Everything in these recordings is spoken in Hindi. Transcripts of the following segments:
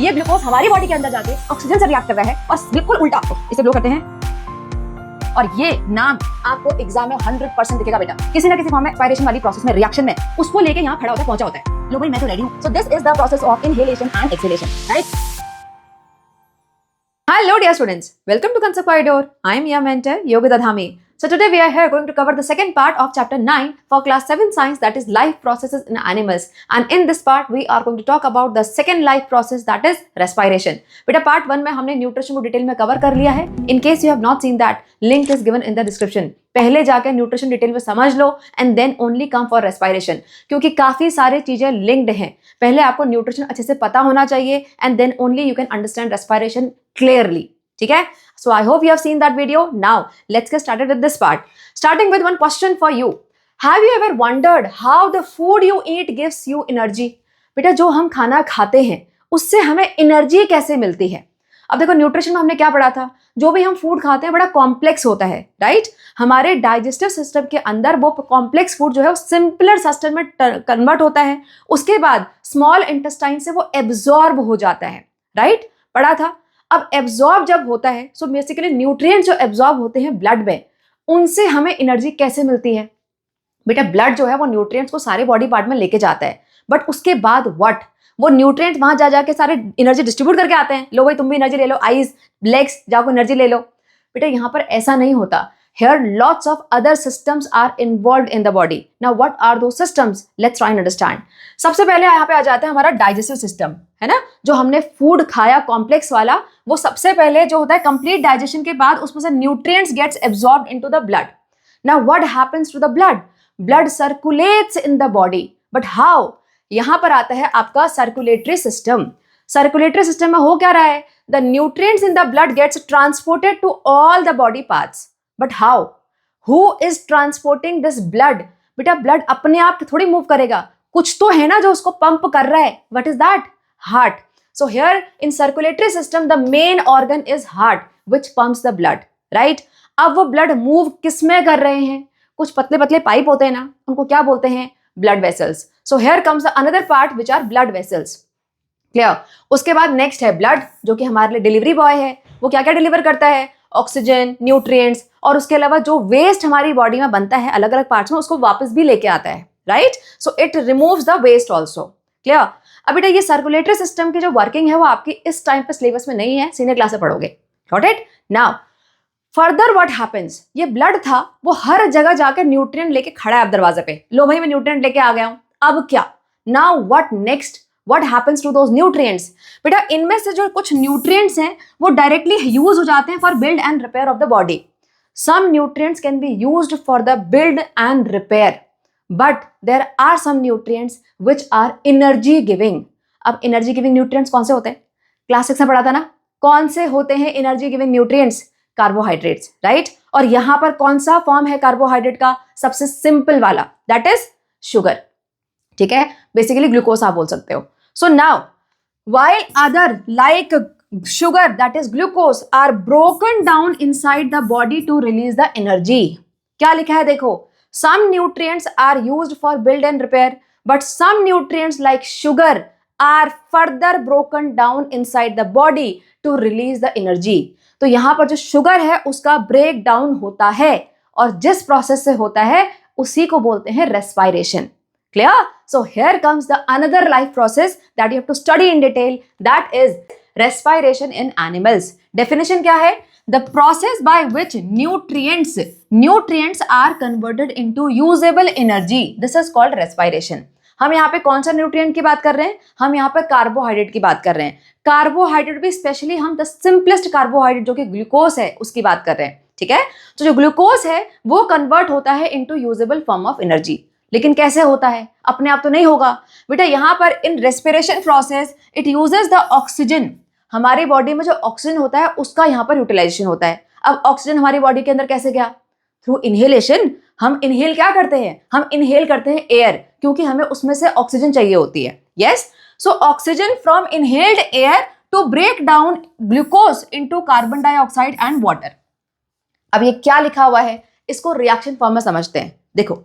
ये ग्लूकोज हमारी बॉडी के अंदर जाके ऑक्सीजन से रिएक्ट कर रहा है और बिल्कुल उल्टा इसे ब्लो करते हैं। और ये नाम आपको एग्जाम में 100% दिखेगा बेटा, किसी ना किसी फॉर्म में एक्सपायरेशन वाली प्रोसेस में, रिएक्शन में, उसको लेके यहाँ खड़ा होता है, पहुंचा होता है। लो भाई मैं तो रेडी हूँ। सो this is the process of inhalation and exhalation, right? Hello dear students, welcome to Concept Corridor. I am your mentor Yogita Dhami. So today we are here going to cover the second part of chapter 9 for class 7 science, that is life processes in animals. And in this part we are going to talk about the second life process, that is respiration. बेटा part 1 में हमने न्यूट्रिशन को डिटेल में कवर कर लिया है. In case you have not seen that, link is given in the description. पहले जाकर न्यूट्रिशन डिटेल में समझ लो and then only come for respiration, क्योंकि काफी सारी चीजें लिंक्ड हैं. पहले आपको न्यूट्रिशन अच्छे से पता होना चाहिए and then only you can understand respiration clearly. ठीक है? So I hope you have seen that video. Now let's get started with this part. Starting with one question for you. Have you ever wondered how the food you eat gives you energy? बेटा जो हम खाना खाते हैं उससे हमें एनर्जी कैसे मिलती है? अब देखो न्यूट्रिशन में हमने क्या पढ़ा था, जो भी हम फूड खाते हैं बड़ा कॉम्प्लेक्स होता है, राइट? हमारे डाइजेस्टिव सिस्टम के अंदर वो कॉम्प्लेक्स फूड जो है वो सिंपलर सिस्टम में कन्वर्ट होता है, उसके बाद स्मॉल इंटेस्टाइन से वो एब्जॉर्ब हो जाता है, राइट? पढ़ा था. अब एब्जॉर्ब जब होता है, सो बेसिकली न्यूट्रिएंट्स जो एब्जॉर्ब होते हैं ब्लड में, उनसे हमें एनर्जी कैसे मिलती है? बेटा ब्लड जो है वो न्यूट्रिएंट्स को सारे बॉडी पार्ट में लेके जाता है, बट उसके बाद व्हाट? वो न्यूट्रिएंट्स वहां जा जाके सारे एनर्जी डिस्ट्रीब्यूट करके आते हैं. लो भाई तुम भी एनर्जी ले लो, आईज लेग्स जाओ एनर्जी ले लो. बेटा यहाँ पर ऐसा नहीं होता. Here lots of other systems are involved in the body. Now what are those systems? Let's try and understand. सबसे पहले यहाँ पे आ जाता है हमारा डाइजेस्टिव सिस्टम, है ना? जो हमने फूड खाया कॉम्प्लेक्स वाला, वो सबसे पहले जो होता है कंप्लीट डाइजेशन के बाद उसमें से nutrients gets absorbed into the blood. Now what happens to the blood? Blood circulates in the body. But how? यहाँ पर आता है आपका सर्कुलेटरी सिस्टम. सर्कुलेटरी सिस्टम में हो क्या रहा है? The nutrients in the blood gets transported to all the body parts. But how? Who is transporting this blood? बेटा ब्लड अपने आप थोड़ी मूव करेगा, कुछ तो है ना जो उसको पंप कर रहा है. What is that? Heart. So here in circulatory system the main organ is heart which pumps the blood, right? अब वो ब्लड मूव किस में कर रहे हैं? कुछ पतले पतले पाइप होते हैं ना, उनको क्या बोलते हैं? Blood vessels. So here comes the another part which are blood vessels. Clear? उसके बाद नेक्स्ट है ब्लड, जो कि हमारे लिए डिलीवरी बॉय है. वो क्या क्या डिलीवर करता है? ऑक्सीजन, न्यूट्रिएंट्स, और उसके अलावा जो वेस्ट हमारी बॉडी में बनता है अलग अलग पार्ट्स में, उसको वापस भी लेके आता है, right? So it removes the waste also. Clear? अब बेटा ये सर्कुलेटरी सिस्टम की जो वर्किंग है वो आपकी इस टाइम पे सिलेबस में नहीं है, सीनियर क्लास में पढ़ोगे. Got it? Now further what happens? ये ब्लड था वो हर जगह जाकर न्यूट्रिएंट लेके खड़ा है अब दरवाजे पे. लो भाई मैं न्यूट्रिएंट लेके आ गया हूं, अब क्या? Now what next? What happens to those nutrients? बेटा इनमें से जो कुछ nutrients हैं वो directly use हो जाते हैं for build and repair of the body. Some nutrients can be used for the build and repair, but there are some nutrients which are energy giving. अब energy giving nutrients कौन से होते हैं? क्लास 6 में पढ़ा था ना, कौन से होते हैं energy giving nutrients? Carbohydrates, right? और यहां पर कौन सा फॉर्म है कार्बोहाइड्रेट का? सबसे सिंपल वाला, दैट इज शुगर. ठीक है? बेसिकली ग्लूकोज आप बोल सकते हो. So now, while other like sugar, that is glucose, are broken down inside the body to release the energy. क्या लिखा है देखो? Some nutrients are used for build and repair, but some nutrients like sugar are further broken down inside the body to release the energy. तो यहाँ पर जो शुगर है उसका ब्रेक डाउन होता है, और जिस प्रोसेस से होता है उसी को बोलते हैं respiration. Clear? So here comes the another life process that you have to study in detail, that is respiration in animals. Definition क्या है? The process by which nutrients are converted into usable energy. This is called respiration. हम यहाँ पे कौन सा न्यूट्रिएंट की बात कर रहे हैं? हम यहाँ पे कार्बोहाइड्रेट की बात कर रहे हैं. कार्बोहाइड्रेट भी स्पेशली हम द सिंपलेस्ट कार्बोहाइड्रेट जो कि ग्लूकोज है उसकी बात कर रहे हैं. ठीक है? तो जो ग्लूकोज है वो कन्वर्ट होता है into usable form of energy. लेकिन कैसे होता है? अपने आप तो नहीं होगा बेटा. यहां पर in respiration process it uses the oxygen. हमारी बॉडी में जो ऑक्सीजन होता है उसका यहां पर यूटिलाइजेशन होता है. अब ऑक्सीजन हमारी बॉडी के अंदर कैसे गया? Through inhalation. हम इनहेल क्या करते हैं? हम इनहेल करते हैं एयर, क्योंकि हमें उसमें से ऑक्सीजन चाहिए होती है. Yes? So oxygen from inhaled air to break down glucose into carbon dioxide and water. अब ये क्या लिखा हुआ है इसको रिएक्शन फॉर्म में समझते हैं. देखो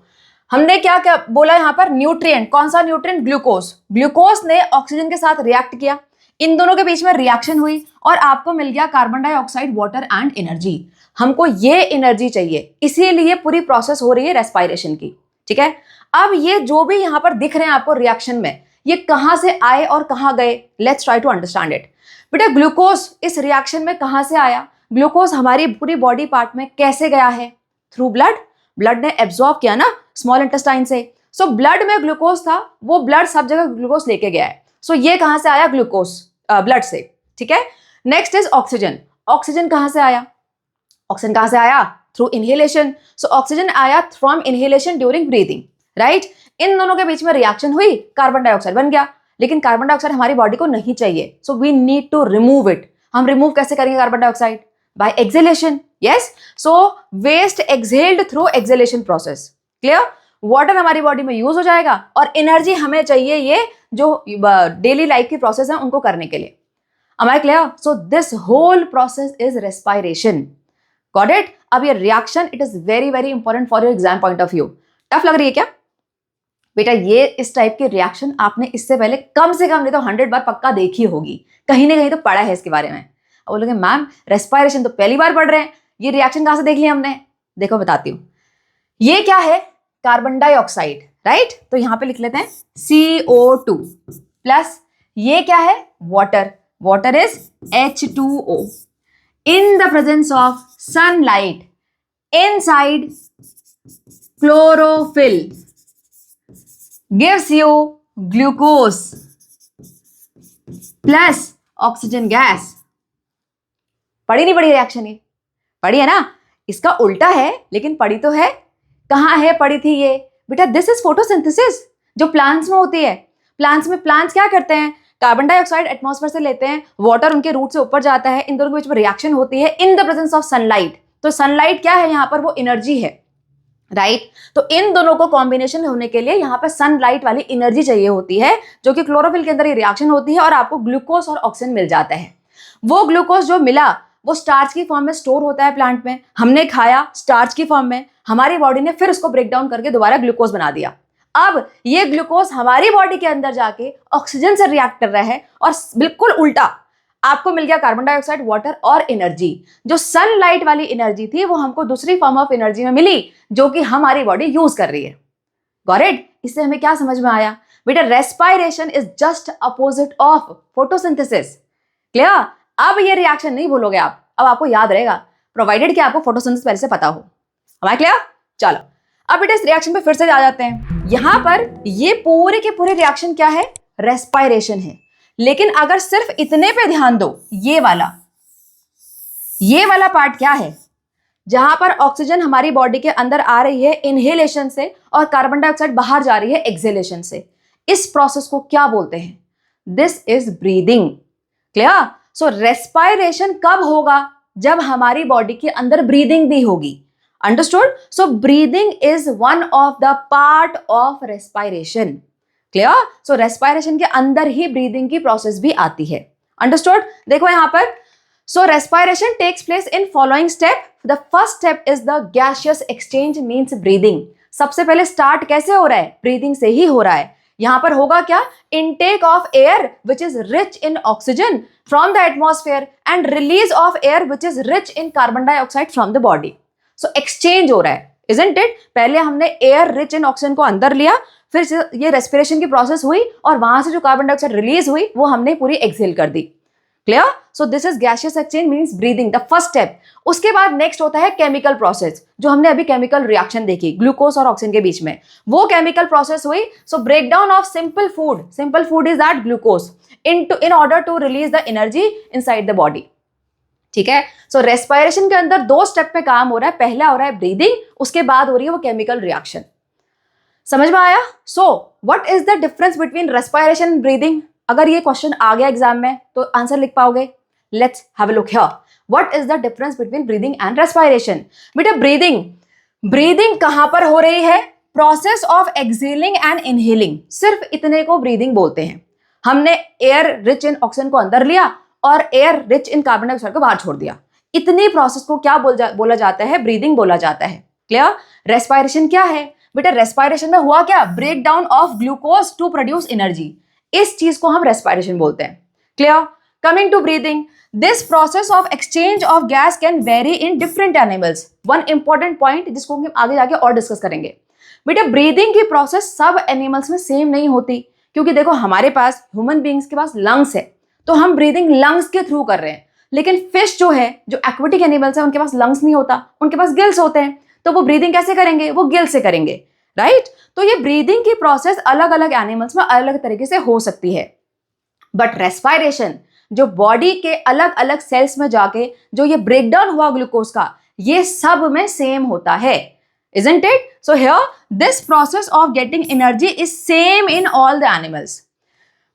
हमने क्या क्या बोला यहाँ पर? न्यूट्रिएंट. कौन सा न्यूट्रिएंट? ग्लूकोज. ग्लूकोज ने ऑक्सीजन के साथ रिएक्ट किया, इन दोनों के बीच में रिएक्शन हुई और आपको मिल गया carbon dioxide, water and energy. हमको ये एनर्जी चाहिए, इसीलिए पूरी प्रोसेस हो रही है रेस्पिरेशन की। ठीक है, अब ये जो भी यहां पर दिख रहे हैं आपको रिएक्शन में, ये कहां से आए और कहां गए, let's try to understand it. बेटा ग्लूकोज इस रिएक्शन में कहां से आया, ग्लूकोज हमारी पूरी बॉडी पार्ट में कैसे गया है, थ्रू ब्लड। ब्लड ने एब्जॉर्ब किया ना स्मॉल इंटेस्टाइन से, सो ब्लड में ग्लूकोज था, वो ब्लड सब जगह ग्लूकोज लेके गया है। सो ये कहां से आया, ग्लूकोज ब्लड से। ठीक है, नेक्स्ट इज ऑक्सीजन। ऑक्सीजन कहां से आया, ऑक्सीजन कहां से आया, थ्रू इनहेलेशन। सो ऑक्सीजन आया from inhalation during breathing, right. इन दोनों के बीच में रिएक्शन हुई, कार्बन डाइऑक्साइड बन गया, लेकिन कार्बन डाइऑक्साइड हमारी बॉडी को नहीं चाहिए, so we need to remove it. हम रिमूव कैसे करेंगे carbon dioxide, by exhalation. Yes, so waste exhaled through exhalation process. Clear, water हमारी बॉडी में यूज हो जाएगा और एनर्जी हमें चाहिए ये जो डेली लाइफ की प्रोसेस है उनको करने के लिए। Am I clear? So this whole process is respiration. Got it? अब ये reaction it is very very important for your exam point of view. Tough लग रही है क्या बेटा? ये इस टाइप की रिएक्शन आपने इससे पहले कम से कम नहीं तो 100 बार पक्का देखी होगी, कहीं ना कहीं तो पढ़ा है इसके बारे में। अब बोलोगे मैम रेस्पिरेशन तो पहली बार पढ़ रहे हैं, ये रिएक्शन कहां से देख लिया हमने? देखो बताती हूं, ये क्या है, कार्बन डाइऑक्साइड, राइट। तो यहां पे लिख लेते हैं CO2 प्लस ये क्या है, water. Water is H2O. In the presence of sunlight, inside chlorophyll gives you glucose plus oxygen gas. पढ़ी नहीं पढ़ी रिएक्शन? ये पढ़ी है ना, इसका उल्टा है लेकिन पढ़ी तो है। कहाँ है पढ़ी थी ये बेटा? दिस इज फोटोसिंथेसिस जो प्लांट्स में होती है। प्लांट्स में प्लांट्स क्या करते हैं, कार्बन डाइऑक्साइड एटमॉस्फेयर से लेते हैं, वाटर उनके रूट से ऊपर जाता है, इन दोनों के बीच में रिएक्शन होती है in the presence of sunlight. तो सनलाइट क्या है यहाँ पर, वो एनर्जी है, राइट। तो इन दोनों को कॉम्बिनेशन होने के लिए यहाँ पर सनलाइट वाली एनर्जी चाहिए होती है, जो कि क्लोरोफिल के अंदर ये रिएक्शन होती है और आपको ग्लूकोज और ऑक्सीजन मिल जाता है। वो ग्लूकोज जो मिला वो स्टार्च की फॉर्म में स्टोर होता है प्लांट में, हमने खाया स्टार्च की फॉर्म में, हमारी बॉडी ने फिर उसको ब्रेक डाउन करके दोबारा ग्लूकोज बना दिया। अब ये ग्लूकोज हमारी बॉडी के अंदर जाके ऑक्सीजन से रिएक्ट कर रहा है और बिल्कुल उल्टा आपको मिल गया कार्बन डाइऑक्साइड, वाटर और एनर्जी। जो सनलाइट वाली एनर्जी थी वो हमको दूसरी फॉर्म ऑफ एनर्जी में मिली जो कि हमारी बॉडी यूज कर रही है। Got it? इससे हमें क्या समझ में आया बेटा? Respiration is just opposite of photosynthesis. Clear? अब ये रिएक्शन नहीं भूलोगे आप, अब आपको याद रहेगा, प्रोवाइडेड कि आपको फोटोसिंथेसिस पहले से पता हो। हमारा क्लियर? चलो अब बेटा इस रिएक्शन पे फिर से आ जाते हैं। यहां पर ये पूरे के पूरे रिएक्शन क्या है, रेस्पिरेशन है। लेकिन अगर सिर्फ इतने पे ध्यान दो, ये वाला पार्ट क्या है, जहां पर ऑक्सीजन हमारी बॉडी के अंदर आ रही है इनहेलेशन से और कार्बन डाइऑक्साइड बाहर जा रही है एक्सहेलेशन से, इस प्रोसेस को क्या बोलते हैं? This is breathing. Clear? So respiration कब होगा? जब हमारी बॉडी के अंदर ब्रीदिंग भी होगी। Understood? So breathing is one of the part of respiration. Clear? So respiration के अंदर ही breathing की process भी आती है। Understood? देखो यहाँ पर, so respiration takes place in following step. The first step is the gaseous exchange means breathing. सबसे पहले start कैसे हो रहा है? breathing से ही हो रहा है। यहाँ पर होगा क्या? intake of air which is rich in oxygen from the atmosphere and release of air which is rich in carbon dioxide from the body. So exchange हो रहा है, isn't it? पहले हमने एयर रिच इन ऑक्सीजन को अंदर लिया, फिर ये रेस्पिरेशन की प्रोसेस हुई और वहां से जो कार्बन डाइऑक्साइड रिलीज हुई वो हमने पूरी एक्सहेल कर दी। Clear? So this is gaseous exchange means breathing, the first step. उसके बाद नेक्स्ट होता है केमिकल प्रोसेस, जो हमने अभी केमिकल रिएक्शन देखी ग्लूकोज और ऑक्सीजन के बीच में, वो केमिकल प्रोसेस हुई। So break down of simple food is that glucose in order to release the energy inside the body. ठीक है? सो रेस्पिरेशन के अंदर दो स्टेप पे काम हो रहा है, पहला हो रहा है ब्रीदिंग, उसके बाद हो रही है वो केमिकल रिएक्शन। समझ में आया? सो what is the difference between respiration and breathing? अगर ये क्वेश्चन आ गया एग्जाम में तो आंसर लिख पाओगे? Let's have a look here. What is the difference between breathing and respiration? बेटा ब्रीदिंग कहां पर हो रही है? Process of exhaling and inhaling, सिर्फ इतने को ब्रीदिंग बोलते हैं। हमने एयर रिच इन ऑक्सीजन को अंदर लिया और air rich in carbon dioxide को बाहर छोड़ दिया, इतनी प्रोसेस को क्या बोला जाता है? ब्रीदिंग बोला जाता है। क्लियर? रेस्पिरेशन क्या है बेटा? रेस्पिरेशन में हुआ क्या? Break down of glucose to produce energy, इस चीज को हम रेस्पिरेशन बोलते हैं। Clear? Coming to breathing, this process of exchange of gas can vary in different animals. One important point जिसको हम आगे जाके और डिस्कस करेंगे. बेटा ब्रीदिंग की प्रोसेस सब एनिमल्स में सेम नहीं होती, क्योंकि देखो हमारे पास ह्यूमन बींग्स के पास लंग्स है, तो हम ब्रीदिंग लंग्स के थ्रू कर रहे हैं. लेकिन फिश जो है, जो एक्वेटिक एनिमल्स है, उनके पास लंग्स नहीं होता, उनके पास गिल्स होते हैं, तो वो ब्रीदिंग कैसे करेंगे? वो गिल से करेंगे, राइट? तो ये ब्रीदिंग की प्रोसेस अलग अलग एनिमल्स में अलग अलग तरीके से हो सकती है. बट रेस्पायरेशन जो बॉडी के अलग अलग सेल्स में जाके जो ये ब्रेकडाउन हुआ ग्लूकोज का, ये सब में सेम होता है. Isn't it? So here, this process of getting energy is same in all the animals.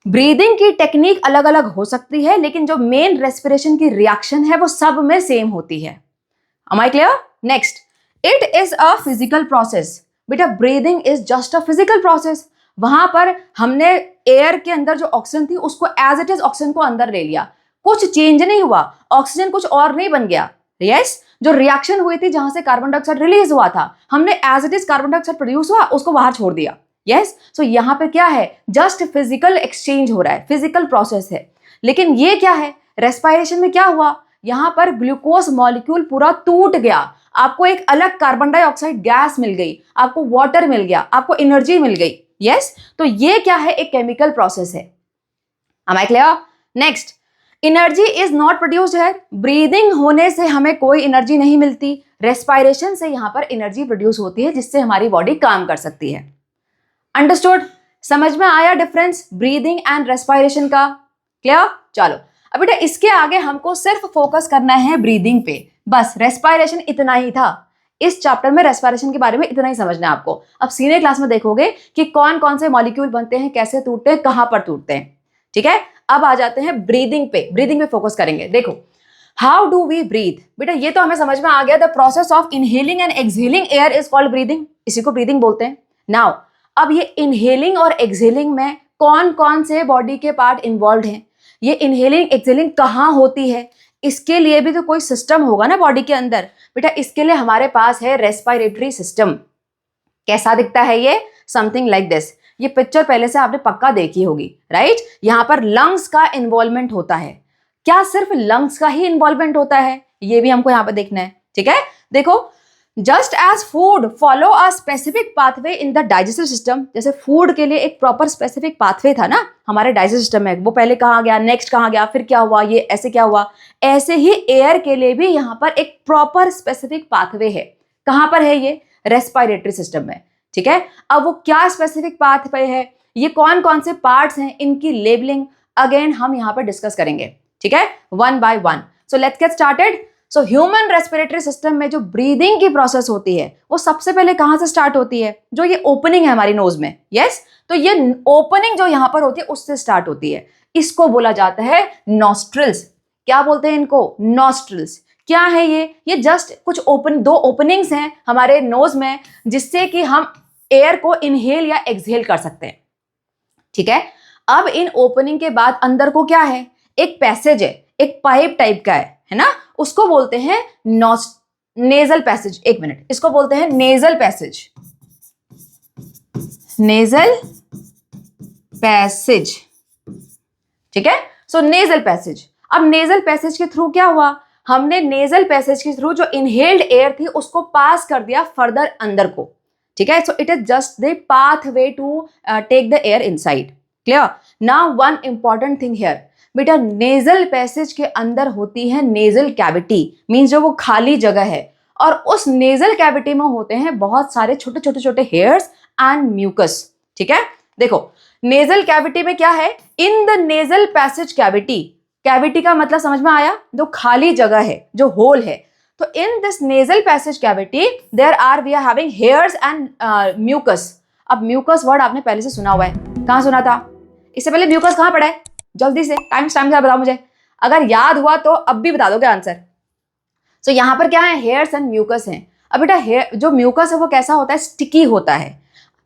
Breathing की टेक्निक अलग अलग हो सकती है, लेकिन जो मेन रेस्पिरेशन की रिएक्शन है वो सब में सेम होती है. Am I clear? Next, it is a physical process. बेटा breathing is just a physical process. वहां पर हमने एयर के अंदर जो ऑक्सीजन थी उसको एज इट इज ऑक्सीजन को अंदर ले लिया, कुछ चेंज नहीं हुआ, ऑक्सीजन कुछ और नहीं बन गया. यस, जो रिएक्शन हुई थी जहां से कार्बन डाइऑक्साइड रिलीज हुआ था, हमने as it is carbon dioxide produce हुआ, उसको बाहर छोड़ दिया. यस, सो यहाँ पे क्या है? जस्ट फिजिकल एक्सचेंज हो रहा है, फिजिकल प्रोसेस है. लेकिन ये क्या है? रेस्पायरेशन में क्या हुआ? यहाँ पर ग्लूकोज मॉलिक्यूल पूरा टूट गया, आपको एक अलग कार्बन डाइऑक्साइड गैस मिल गई, आपको वाटर मिल गया, आपको एनर्जी मिल गई. यस, तो ये क्या है? एक केमिकल प्रोसेस है. Am I clear? Next, energy is not produced है. ब्रीदिंग होने से हमें कोई एनर्जी नहीं मिलती, रेस्पायरेशन से यहाँ पर एनर्जी प्रोड्यूस होती है, जिससे हमारी बॉडी काम कर सकती है. अंडरस्टूड? समझ में आया डिफरेंस ब्रीदिंग एंड रेस्पायरेशन का? क्लियर? चलो अब बेटा इसके आगे हमको सिर्फ फोकस करना है ब्रीदिंग पे, बस. रेस्पायरेशन इतना ही था. इस चैप्टर में रेस्पायरेशन के बारे में इतना ही समझना है आपको. अब सीनियर क्लास में देखोगे कि कौन कौन से मॉलिक्यूल बनते हैं, कैसे टूटते हैं, कहां पर टूटते हैं. ठीक है, अब आ जाते हैं ब्रीदिंग पे. ब्रीदिंग पे फोकस करेंगे. देखो, हाउ डू वी ब्रीथ? बेटा ये तो हमें समझ में आ गया. The process of inhaling and exhaling air is called breathing. इसी को ब्रीदिंग बोलते हैं. नाउ अब ये इनहेलिंग और एक्सहेलिंग में कौन कौन से बॉडी के पार्ट इन्वॉल्व हैं, ये इनहेलिंग एक्सहेलिंग कहाँ होती है, इसके लिए भी तो कोई सिस्टम होगा ना बॉडी के अंदर. बेटा इसके लिए हमारे पास है रेस्पिरेटरी सिस्टम. कैसा दिखता है ये? Something like this. ये पिक्चर पहले से आपने पक्का देखी होगी, राइट? यहाँ पर लंग्स का इन्वॉल्वमेंट होता है. क्या सिर्फ लंग्स का ही इन्वॉल्वमेंट होता है? ये भी हमको यहाँ पर देखना है. ठीक है, देखो, just as food follow a specific pathway in the digestive system. जैसे फूड के लिए एक प्रॉपर स्पेसिफिक पाथवे था ना हमारे डाइजेस्टिव सिस्टम में, वो पहले कहाँ गया, नेक्स्ट कहाँ गया, फिर क्या हुआ, ये ऐसे क्या हुआ, ऐसे ही एयर के लिए भी यहाँ पर एक प्रॉपर स्पेसिफिक पाथवे है. कहाँ पर है ये? रेस्पिरेटरी सिस्टम में. ठीक है, अब वो क्या स्पेसिफिक पाथवे है, ये कौन कौन से पार्ट्स हैं, इनकी लेबलिंग अगेन हम यहाँ पर डिस्कस करेंगे. ठीक है, one by one. So let's get started. So human respiratory system में जो ब्रीदिंग की प्रोसेस होती है वो सबसे पहले कहां से स्टार्ट होती है? जो ये ओपनिंग है हमारी नोज में. यस, तो ये ओपनिंग जो यहां पर होती है उससे स्टार्ट होती है. इसको बोला जाता है नॉस्ट्रिल्स. क्या बोलते हैं इनको? नॉस्ट्रिल्स. क्या है ये जस्ट कुछ दो ओपनिंग्स हैं हमारे नोज में, जिससे कि हम एयर को इनहेल या एक्सहेल कर सकते हैं. ठीक है, अब इन ओपनिंग के बाद अंदर को क्या है? एक पैसेज है, एक पाइप टाइप का है ना, उसको बोलते हैं नेजल पैसेज. एक मिनट, इसको बोलते हैं नेजल पैसेज. Nasal passage. ठीक है, सो नेजल पैसेज. अब नेजल पैसेज के थ्रू क्या हुआ? हमने नेजल पैसेज के थ्रू जो इनहेल्ड एयर थी उसको पास कर दिया फर्दर अंदर को. ठीक है, so it is just the pathway to take the air inside. Clear? Now one important thing here. बेटा नेजल पैसेज के अंदर होती है नेजल कैविटी, मीन्स जो वो खाली जगह है, और उस नेजल कैविटी में होते हैं बहुत सारे छोटे छोटे छोटे हेयर्स एंड म्यूकस. ठीक है, देखो नेजल कैविटी में क्या है? इन the nasal passage cavity. Cavity का मतलब समझ में आया? जो खाली जगह है, जो होल है. तो in this nasal passage cavity there are we are having hairs and mucus. अब म्यूकस वर्ड आपने पहले से सुना हुआ है. कहाँ सुना था? इससे पहले म्यूकस कहाँ पढ़ा है? जल्दी से टाइम से बताओ मुझे. अगर याद हुआ तो अब भी बता दोगे आंसर. सो यहाँ पर क्या है? हेयर्स एंड म्यूकस हैं. अब बेटा जो म्यूकस है वो कैसा होता है? स्टिकी होता है.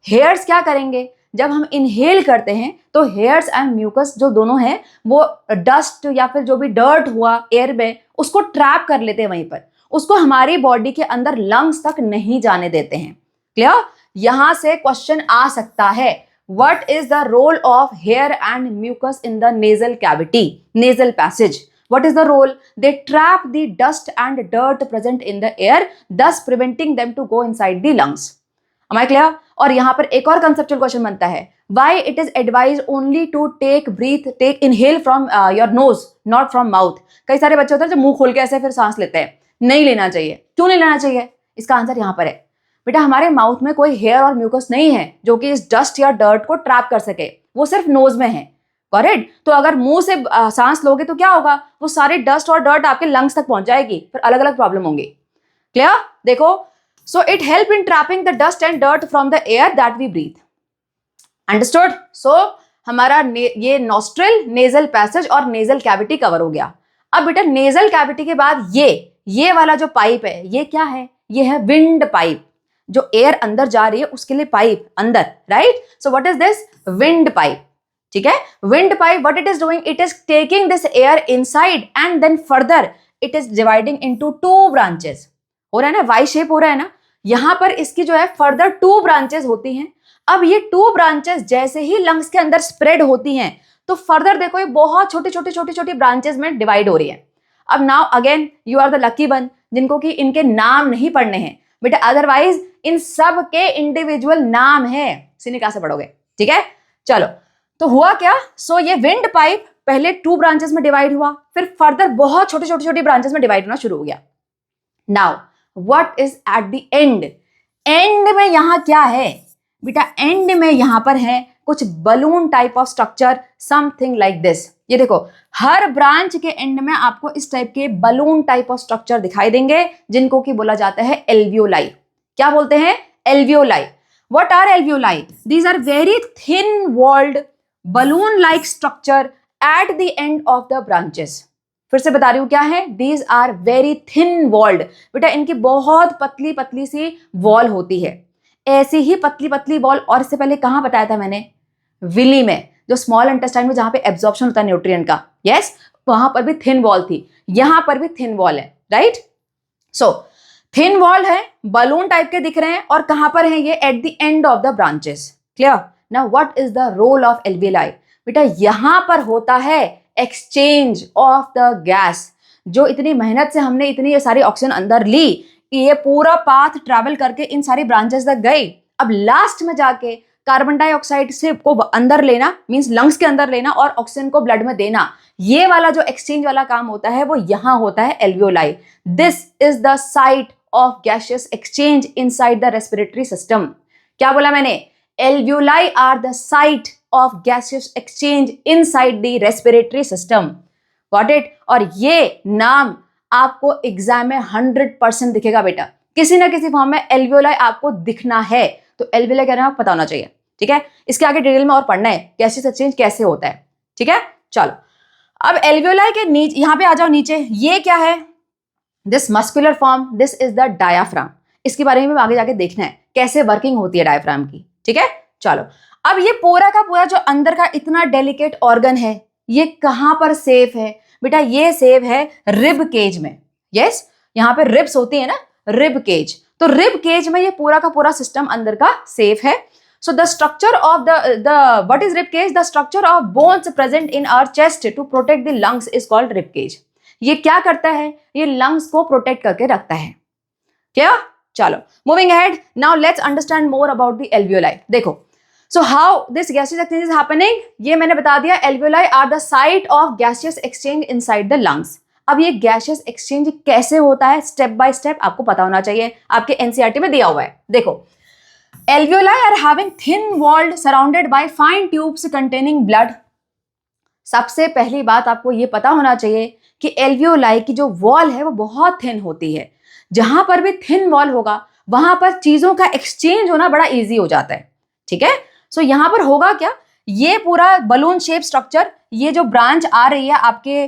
हेयर्स क्या करेंगे? जब हम इनहेल करते हैं तो हेयर्स एंड म्यूकस जो दोनों हैं वो डस्ट या फिर जो भी डर्ट हुआ एयर में उसको ट्रैप कर लेते हैं वहीं पर, उसको हमारी बॉडी के अंदर लंग्स तक नहीं जाने देते हैं. क्लियर? यहां से क्वेश्चन आ सकता है, what is the role of hair and mucus in the nasal cavity, nasal passage? What is the role? They trap the dust and dirt present in the air, thus preventing them to go inside the lungs. Am I clear? और यहाँ पर एक और conceptual question बनता है. Why it is advised only to take inhale from your nose, not from mouth? कई सारे बच्चे होते हैं जो मुंह खोल के ऐसे फिर सांस लेते हैं. नहीं लेना चाहिए. क्यों नहीं लेना चाहिए? इसका आंसर यहाँ पर है. बेटा हमारे माउथ में कोई हेयर और म्यूकस नहीं है जो कि इस डस्ट या डर्ट को ट्रैप कर सके. वो सिर्फ नोज में है. करेक्ट? तो अगर मुंह से सांस लोगे तो क्या होगा? वो सारे डस्ट और डर्ट आपके लंग्स तक पहुंच जाएगी, फिर अलग अलग प्रॉब्लम होंगी. क्लियर? देखो, so it help in trapping the dust and dirt from the air that we breathe. Understood? So हमारा ये नॉस्ट्रिल, नेजल पैसेज और नेजल कैविटी कवर हो गया. अब बेटा नेजल कैविटी के बाद ये वाला जो पाइप है, ये क्या है? ये है विंड पाइप. जो एयर अंदर जा रही है उसके लिए पाइप अंदर, right? So what is this? Wind pipe. ठीक है? Wind pipe, what it is doing? It is taking this air inside and then further it is dividing into 2 branches. हो रहा है ना? वाई शेप हो रहा है ना? यहां पर इसकी जो है फर्दर 2 ब्रांचेस होती हैं. अब ये 2 ब्रांचेस जैसे ही लंग्स के अंदर स्प्रेड होती हैं तो फर्दर देखो ये बहुत छोटी ब्रांचेस में डिवाइड हो रही है. अब now again you are the lucky one जिनको कि इनके नाम नहीं पढ़ने हैं बेटा, अदरवाइज इन सब के इंडिविजुअल नाम है. सीने कहां से पढ़ोगे? ठीक है, चलो. तो हुआ क्या? सो ये विंड पाइप पहले 2 ब्रांचेस में डिवाइड हुआ, फिर फर्दर बहुत छोटी ब्रांचेस में डिवाइड होना शुरू हो गया. Now what is eight the and? And में यहां क्या है बेटा? एंड में यहां पर है कुछ balloon type of structure, something like this. ये देखो, हर ब्रांच के एंड में आपको इस टाइप के बलून टाइप ऑफ स्ट्रक्चर दिखाई देंगे जिनको कि बोला जाता है एल्वियोलाई. क्या बोलते हैं? Alveoli. What are alveoli? These are very thin walled balloon like structure at the end of the branches. फिर से बता रही हूं क्या है? These are very thin walled. बेटा इनकी बहुत पतली सी वॉल होती है. ऐसी ही पतली वॉल और इससे पहले कहां बताया था मैंने? विली में, जो स्मॉल इंटेस्टाइन में जहां पे एब्जॉर्प्शन होता है न्यूट्रिएंट का. यस, वहां पर भी थिन वॉल थी, यहां पर भी थिन वॉल है, राइट? सो थिन वॉल है, बलून टाइप के दिख रहे हैं और कहां पर है ये? At the end of the branches. Clear? Now what is the role of alveoli? बेटा यहां पर होता है एक्सचेंज ऑफ द गैस. जो इतनी मेहनत से हमने इतनी ये सारी ऑक्सीजन अंदर ली, ये पूरा पाथ ट्रैवल करके इन सारी ब्रांचेस तक गई. अब लास्ट में जाके कार्बन डाइऑक्साइड से को अंदर लेना, मींस लंग्स के अंदर लेना और ऑक्सीजन को ब्लड में देना, ये वाला जो एक्सचेंज वाला काम होता है वो यहां होता है alveoli. This is the site of gaseous exchange inside the respiratory system. क्या बोला मैंने? Alveoli are the site of gaseous exchange inside the respiratory system. Got it? और ये नाम आपको एग्जाम में 100% दिखेगा बेटा, किसी ना किसी फॉर्म में एल्वियोलाई आपको दिखना है. तो एल्वियोलाई क्या नाम पता होना चाहिए. ठीक है, इसके आगे डिटेल में और पढ़ना है गैसियस एक्सचेंज कैसे होता है. ठीक है, चलो. अब एल्वियोलाई के नीचे, यहां पे आ जाओ नीचे. ये क्या है? This muscular form, this is the diaphragm. इसके बारे में आगे जाके देखना है कैसे वर्किंग होती है डायाफ्राम की. ठीक है, चलो. अब ये पूरा का पूरा जो अंदर का इतना डेलिकेट ऑर्गन है, ये कहां पर सेफ है बेटा? ये सेफ है रिब केज में. यस, यहाँ पे रिब्स होती है ना, रिब केज. तो रिब केज में ये पूरा का पूरा सिस्टम अंदर का सेफ है. So the structure of the what is rib cage? The structure of bones present in our chest to protect the lungs is called rib cage. ये क्या करता है? ये लंग्स को प्रोटेक्ट करके रखता है. क्या? चलो, moving ahead. Now let's understand more about the alveoli. देखो, so how this gaseous exchange is happening, ये मैंने बता दिया. Alveoli are the site of gaseous exchange inside the lungs. अब ये गैसियस एक्सचेंज कैसे होता है, स्टेप बाय स्टेप आपको पता होना चाहिए. आपके एनसीईआरटी में दिया हुआ है. देखो, alveoli are having thin walled surrounded by fine tubes containing blood. सबसे पहली बात आपको ये पता होना चाहिए कि एल्वियोलाई की जो वॉल है वो बहुत थिन होती है. जहां पर भी थिन वॉल होगा वहां पर चीजों का एक्सचेंज होना बड़ा इजी हो जाता है. ठीक है, सो यहां पर होगा क्या? ये पूरा बलून शेप स्ट्रक्चर, ये जो ब्रांच आ रही है आपके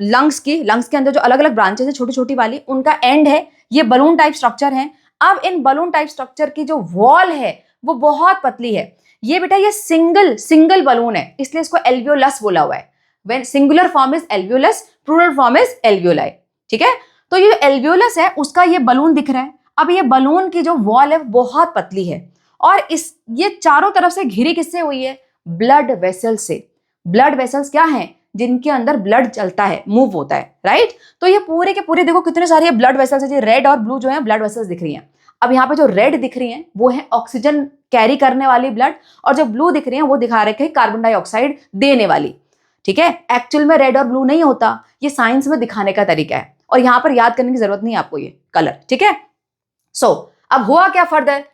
लंग्स के अंदर जो अलग अलग ब्रांचेस है छोटी छोटी वाली, उनका एंड है, ये बलून टाइप स्ट्रक्चर है. अब इन बलून टाइप स्ट्रक्चर की जो वॉल है वो बहुत पतली है. ये बेटा ये सिंगल बलून है, इसलिए इसको एल्वियोलस बोला हुआ है. When singular form is alveolus, plural form is alveoli. ठीक है, तो ये एल्वियोलस है उसका ये बलून दिख रहा है. अब ये बलून की जो वॉल है बहुत पतली है और ये चारों तरफ से घिरी किससे हुई है? ब्लड वेसल्स से। ब्लड वेसल्स क्या हैं? जिनके अंदर ब्लड चलता है, मूव होता है, राइट? तो ये पूरे के पूरे देखो कितने सारे ब्लड वेसल्स है, रेड और ब्लू जो है ब्लड वेसल्स दिख रही हैं। अब यहाँ पे जो रेड दिख रही हैं वो है ऑक्सीजन कैरी करने वाली ब्लड, और जो ब्लू दिख रही हैं वो दिखा रखे हैं कार्बन डाइऑक्साइड देने वाली। ठीक है, एक्चुअल में रेड और ब्लू नहीं होता, ये साइंस में दिखाने का तरीका है, और यहाँ पर याद करने की जरूरत नहीं है आपको ये कलर। ठीक है, सो अब हुआ क्या further?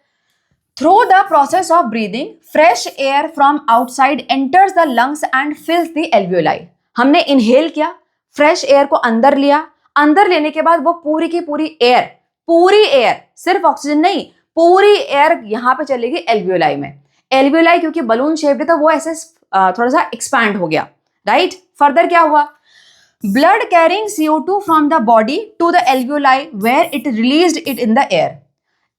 Through the process of breathing fresh air from outside enters the lungs and फिल्स the alveoli. हमने इनहेल किया, फ्रेश एयर को अंदर लिया, अंदर लेने के बाद वो पूरी की पूरी एयर सिर्फ ऑक्सीजन नहीं, पूरी एयर यहां पे चलेगी एल्वियोलाई में। एल्वियोलाई क्योंकि बलून शेप्ड है तो वो ऐसे थोड़ा सा एक्सपैंड हो गया, राइट? फर्दर क्या हुआ? Blood carrying CO2 from the body to the alveoli where it released it in the air.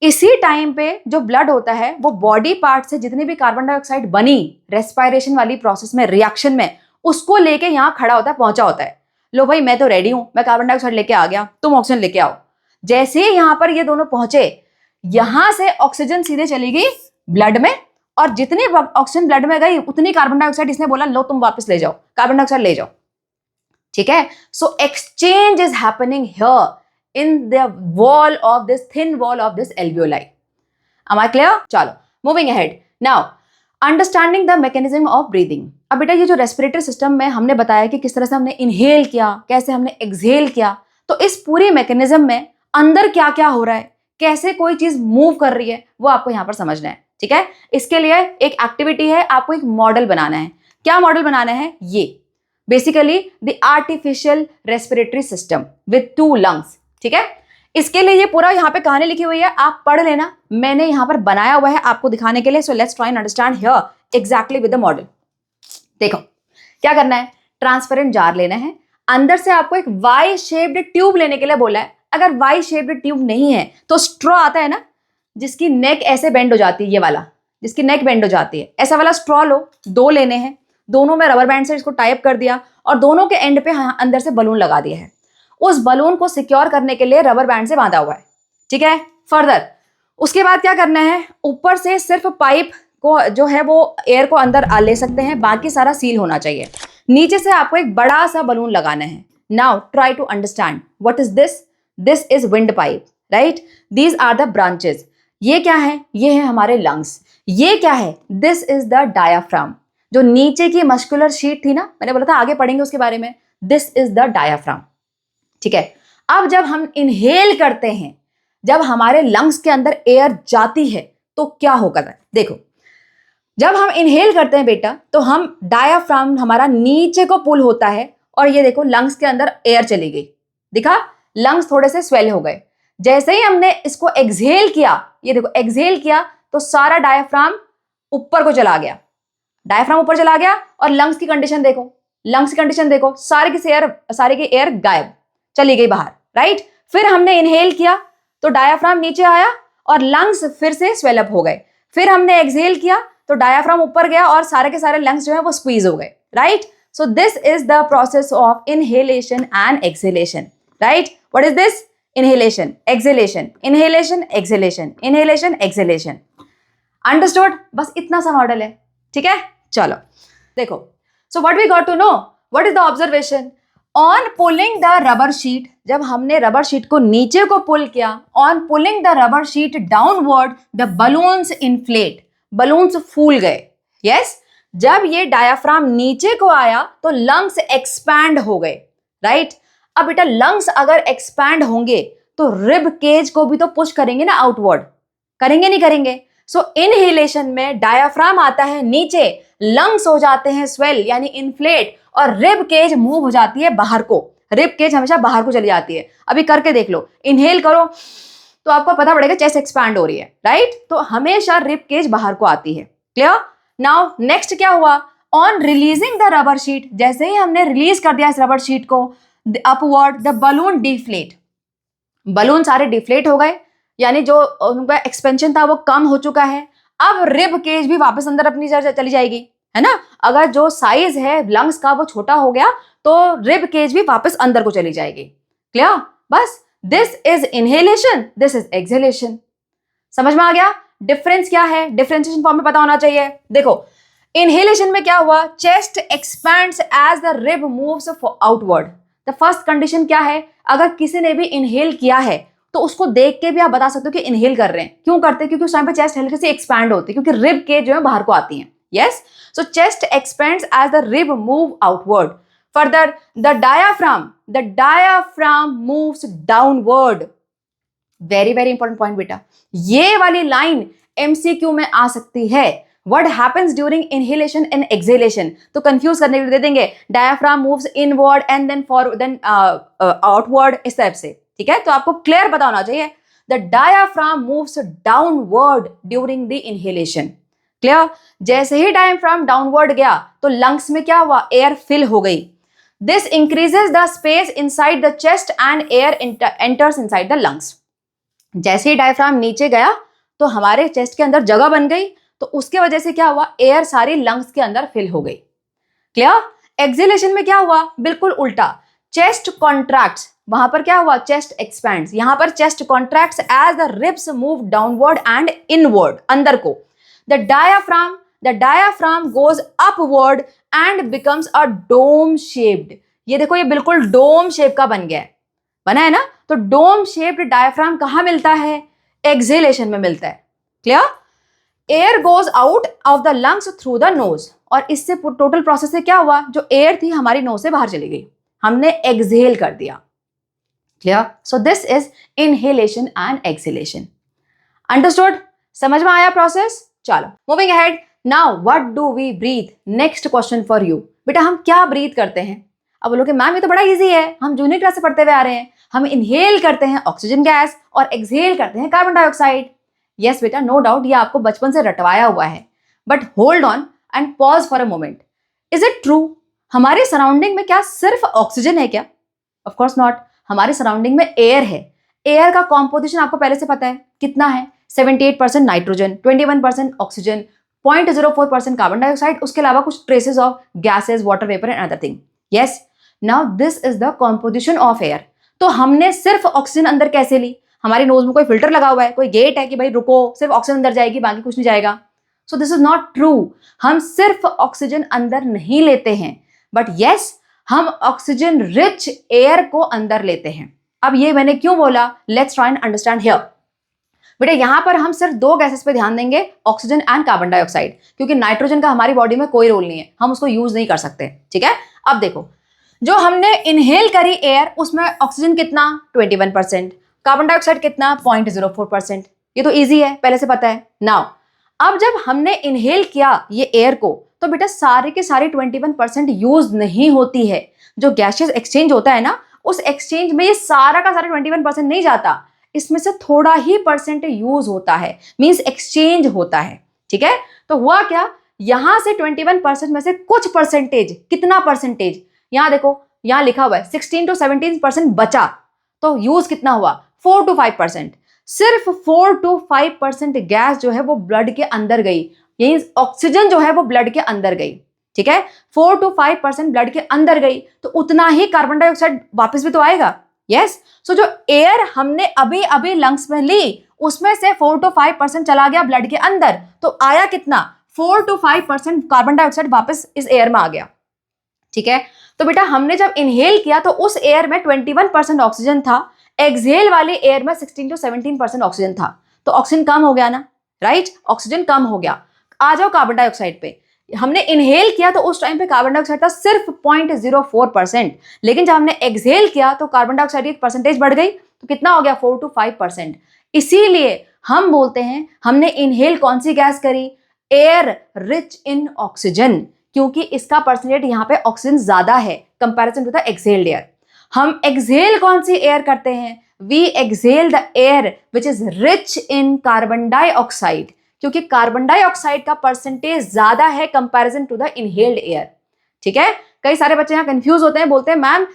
इसी टाइम पे जो ब्लड होता है वो बॉडी पार्ट से जितनी भी कार्बन डाइऑक्साइड बनी रेस्पिरेशन वाली प्रोसेस में, रिएक्शन में, उसको लेके यहां खड़ा होता है, पहुंचा होता है। लो भाई मैं तो रेडी हूं, मैं कार्बन डाइऑक्साइड लेके आ गया, तुम ऑक्सीजन लेके आओ। जैसे ही यहां पर ये दोनों पहुंचे, यहां से ऑक्सीजन सीधे चली गई ब्लड में, और जितनी ऑक्सीजन ब्लड में गई उतनी कार्बन डाइऑक्साइड इसने बोला लो तुम वापस ले जाओ, कार्बन डाइऑक्साइड ले जाओ। ठीक है, so exchange is happening here in the wall of this thin wall of this alveoli. Am I clear? चलो moving ahead. Now understanding the mechanism of breathing. अब बेटा ये जो रेस्पिरेटरी सिस्टम में हमने बताया कि किस तरह से हमने इनहेल किया, कैसे हमने एक्सहेल किया, तो इस पूरी मैकेनिज्म में अंदर क्या क्या हो रहा है, कैसे कोई चीज मूव कर रही है, वो आपको यहां पर समझना है। ठीक है, इसके लिए एक एक्टिविटी है, आपको एक मॉडल बनाना है। क्या मॉडल बनाना है? ये basically the artificial respiratory system with 2 lungs। ठीक है, इसके लिए ये पूरा यहाँ पे कहानी लिखी हुई है, आप पढ़ लेना, मैंने यहाँ पर बनाया हुआ है आपको दिखाने के लिए। So let's try and understand here exactly with the model. देखो क्या करना है, ट्रांसपेरेंट जार लेना है, अंदर से आपको एक वाई शेप्ड ट्यूब लेने के लिए बोला है। अगर वाई शेप्ड ट्यूब नहीं है तो स्ट्रॉ आता है ना, जिसकी नेक ऐसे बेंड हो जाती है, ये वाला जिसकी नेक बेंड हो जाती है, ऐसा वाला स्ट्रॉ लो, 2 लेने हैं, दोनों में रबर बैंड से इसको टाइप कर दिया और दोनों के एंड पे अंदर से बलून लगा दिया है। उस बलून को सिक्योर करने के लिए रबर बैंड से बांधा हुआ है। ठीक है, फर्दर उसके बाद क्या करना है, ऊपर से सिर्फ पाइप को जो है वो एयर को अंदर ले सकते हैं, बाकी सारा सील होना चाहिए। नीचे से आपको एक बड़ा सा बलून लगाना है। Now try to understand what is this. This is wind pipe, right? These are the branches. ये क्या है? ये है हमारे लंग्स। ये क्या है? This is the diaphragm. जो नीचे की मस्कुलर शीट थी ना, मैंने बोला था आगे पढ़ेंगे उसके बारे में, दिस इज द डायाफ्राम। ठीक है, अब जब हम इनहेल करते हैं, जब हमारे लंग्स के अंदर एयर जाती है तो क्या होगा? देखो, जब हम इनहेल करते हैं बेटा तो हम डायाफ्राम हमारा नीचे को पुल होता है, और ये देखो लंग्स के अंदर एयर चली गई, दिखा? लंग्स थोड़े से स्वेल हो गए। जैसे ही हमने इसको एक्सहेल किया, ये देखो एक्सहेल किया तो सारा डायाफ्राम ऊपर को चला गया, डायाफ्राम ऊपर चला गया, और लंग्स की कंडीशन देखो, लंग्स की कंडीशन देखो, सारी की एयर गायब, चली गई बाहर, राइट? फिर हमने इनहेल किया तो डायाफ्राम नीचे आया और लंग्स फिर से स्वेलअप हो गए। फिर हमने एक्सहेल किया तो डायाफ्राम ऊपर गया और सारे के सारे लंग्स जो है वो स्क्वीज हो गए, right? So this is the process of inhalation and exhalation, right? What is this? Inhalation, exhalation, inhalation, exhalation, inhalation, exhalation. Understood? बस इतना सा मॉडल है। ठीक है, चलो देखो, so what we got to know, what is the observation? On pulling the rubber sheet, जब हमने रबर शीट को नीचे को पुल किया, on pulling the rubber sheet downward the balloons inflate, balloons फूल गए। यस, जब ये डायाफ्राम नीचे को आया तो लंग्स एक्सपैंड हो गए, राइट? अब बेटा लंग्स अगर एक्सपैंड होंगे तो रिब केज को भी तो पुश करेंगे ना आउटवर्ड, करेंगे नहीं करेंगे? सो इनहेलेशन में डायाफ्राम आता है नीचे, लंग्स हो जाते हैं स्वेल यानी इन्फ्लेट, और रिब केज मूव हो जाती है बाहर को। रिब केज हमेशा बाहर को चली जाती है। अभी करके देख लो, इनहेल करो तो आपको पता पड़ेगा चेस्ट एक्सपैंड हो रही है, राइट? तो हमेशा रिब केज बाहर को आती है। क्लियर? नाउ नेक्स्ट क्या हुआ? On releasing the rubber sheet, जैसे ही हमने रिलीज कर दिया इस रबर शीट को upward, the balloon deflate, balloon सारे डिफ्लेट हो गए, यानी जो उनका एक्सपेंशन था वो कम हो चुका है। अब रिब केज भी वापस अंदर अपनी जगह चली जाएगी, है ना? अगर जो साइज है लंग्स का वो छोटा हो गया तो रिब केज भी वापस अंदर को चली जाएगी। क्लियर? बस this is inhalation, this is exhalation. समझ में आ गया? डिफरेंस क्या है, डिफरेंशिएशन फॉर्म में पता होना चाहिए। देखो इनहेलेशन में क्या हुआ, chest expands as the rib moves outward. The first condition क्या है, अगर किसी ने भी इनहेल किया है तो उसको देख के भी आप बता सकते हो कि इनहेल कर रहे हैं। क्यों करते हैं, क्योंकि उस टाइम पे चेस्ट हल्की सी एक्सपैंड होती है, क्योंकि रिब के जो है बाहर को आती हैं। Yes, so chest expands as the rib move outward. Further the diaphragm moves downward. Very very important point बेटा, ये वाली लाइन एमसीक्यू में आ सकती है। What happens during inhalation and exhalation, तो कंफ्यूज करने के लिए दे देंगे diaphragm moves inward and then forward then outward, इस टाइप से। ठीक है, तो आपको क्लियर पता होना चाहिए the diaphragm moves downward during the inhalation. Clear, जैसे ही डायाफ्राम डाउनवर्ड गया तो लंग्स में क्या हुआ, एयर फिल हो गई। This increases the space inside the chest and air enters inside the lungs. जैसे ही डायफ्राम नीचे गया तो हमारे चेस्ट के अंदर जगह बन गई, तो उसके वजह से क्या हुआ, एयर सारी लंग्स के अंदर फिल हो गई। क्लियर, एक्सहेलेशन में क्या हुआ, बिल्कुल उल्टा, चेस्ट कॉन्ट्रैक्ट्स, वहां पर क्या हुआ, चेस्ट एक्सपैंड्स, यहां पर chest contracts as the ribs move downward and inward, अंदर को। The diaphragm goes upward and becomes a dome shaped. ये देखो, ये बिल्कुल डोम शेप का बन गया है, बना है ना। तो डोम शेप्ड डायफ्राम कहां मिलता है, एक्सहेलेशन में मिलता है। Clear, air goes out of the lungs through the nose, और इससे टोटल प्रोसेस से क्या हुआ, जो एयर थी हमारी नोज से बाहर चली गई, हमने एक्सहेल कर दिया। Clear, so this is inhalation and exhalation. Understood, समझ में आया प्रोसेस। चलो moving ahead, now what do we breathe, next question for you. बेटा हम क्या ब्रीथ करते हैं, अब बोलोगे मैम ये तो बड़ा इजी है, हम जूनियर क्लास से पढ़ते हुए आ रहे हैं, हम इनहेल करते हैं ऑक्सीजन गैस और एक्सहेल करते हैं कार्बन डाइऑक्साइड। यस बेटा, नो डाउट ये आपको बचपन से रटवाया हुआ है, but hold on and pause for a moment. Is it true, हमारे सराउंडिंग में क्या सिर्फ ऑक्सीजन है क्या? ऑफ कोर्स नॉट, हमारे सराउंडिंग में एयर है। एयर का कॉम्पोजिशन आपको पहले से पता है कितना है, 78% नाइट्रोजन, 21% ऑक्सीजन, 0.04% कार्बन डाइऑक्साइड, उसके अलावा कुछ traces of gases, water vapour and other thing. Yes, now this is the composition of air. तो हमने सिर्फ ऑक्सीजन अंदर कैसे ली, हमारी नोज में कोई फिल्टर लगा हुआ है, कोई गेट है कि भाई रुको सिर्फ ऑक्सीजन अंदर जाएगी बाकी कुछ नहीं जाएगा? सो दिस इज नॉट ट्रू, हम सिर्फ ऑक्सीजन अंदर नहीं लेते हैं, बट यस हम ऑक्सीजन रिच एयर को अंदर लेते हैं। अब ये मैंने क्यों बोला, let's try and understand here. बेटा यहां पर हम सिर्फ दो गैसेस पे ध्यान देंगे, ऑक्सीजन एंड कार्बन डाइऑक्साइड, क्योंकि नाइट्रोजन का हमारी बॉडी में कोई रोल नहीं है, हम उसको यूज नहीं कर सकते। ठीक है, अब देखो जो हमने इनहेल करी एयर, उसमें ऑक्सीजन कितना 21%, कार्बन डाइऑक्साइड कितना 0.04%। ये तो इजी है, पहले से पता है। नाउ अब जब हमने इनहेल किया ये एयर को, तो बेटा सारे के सारे 21% यूज नहीं होती है। जो गैसेस एक्सचेंज होता है ना, उस एक्सचेंज में ये सारा का सारा 21% नहीं जाता, इसमें से थोड़ा ही परसेंट यूज होता है, मींस एक्सचेंज होता है। ठीक है, तो हुआ क्या, यहां से 21% में से कुछ परसेंटेज, कितना परसेंटेज, यहां देखो यहां लिखा हुआ है 16 to 17% बचा, तो यूज कितना हुआ 4 to 5%। सिर्फ 4 to 5% गैस जो है वो ब्लड के अंदर गई, यही ऑक्सीजन जो है वो ब्लड के अंदर गई। ठीक है, 4 to 5% ब्लड के अंदर गई, तो उतना ही कार्बन डाइऑक्साइड वापस भी तो आएगा। यस, सो जो एयर हमने अभी अभी लंग्स में ली, उसमें से 4 to 5% चला गया ब्लड के अंदर, तो आया कितना 4 to 5% कार्बन डाइऑक्साइड वापस इस एयर में आ गया। ठीक है, तो बेटा हमने जब इनहेल किया तो उस एयर में 21% ऑक्सीजन था, एक्सहेल वाले एयर में 16 to 17% ऑक्सीजन था, तो ऑक्सीजन कम हो गया ना, राइट, ऑक्सीजन कम हो गया। आ जाओ कार्बन डाइऑक्साइड पे, हमने इनहेल किया तो उस टाइम पे कार्बन डाइऑक्साइड था सिर्फ 0.04%, लेकिन जब हमने एक्सहेल किया तो कार्बन डाइऑक्साइड की परसेंटेज बढ़ गई, तो कितना हो गया 4 to 5%। इसीलिए हम बोलते हैं हमने इनहेल कौन सी गैस करी, एयर रिच इन ऑक्सीजन, क्योंकि इसका परसेंटेज यहाँ पे ऑक्सीजन ज्यादा है comparison to the exhaled air. हम एक्सहेल कौन सी एयर करते हैं, we exhale the air which is rich in carbon dioxide, क्योंकि कार्बन डाइऑक्साइड का परसेंटेज ज्यादा है comparison to the inhaled air. ठीक है, कई सारे बच्चे यहाँ कंफ्यूज होते हैं, बोलते हैं मैम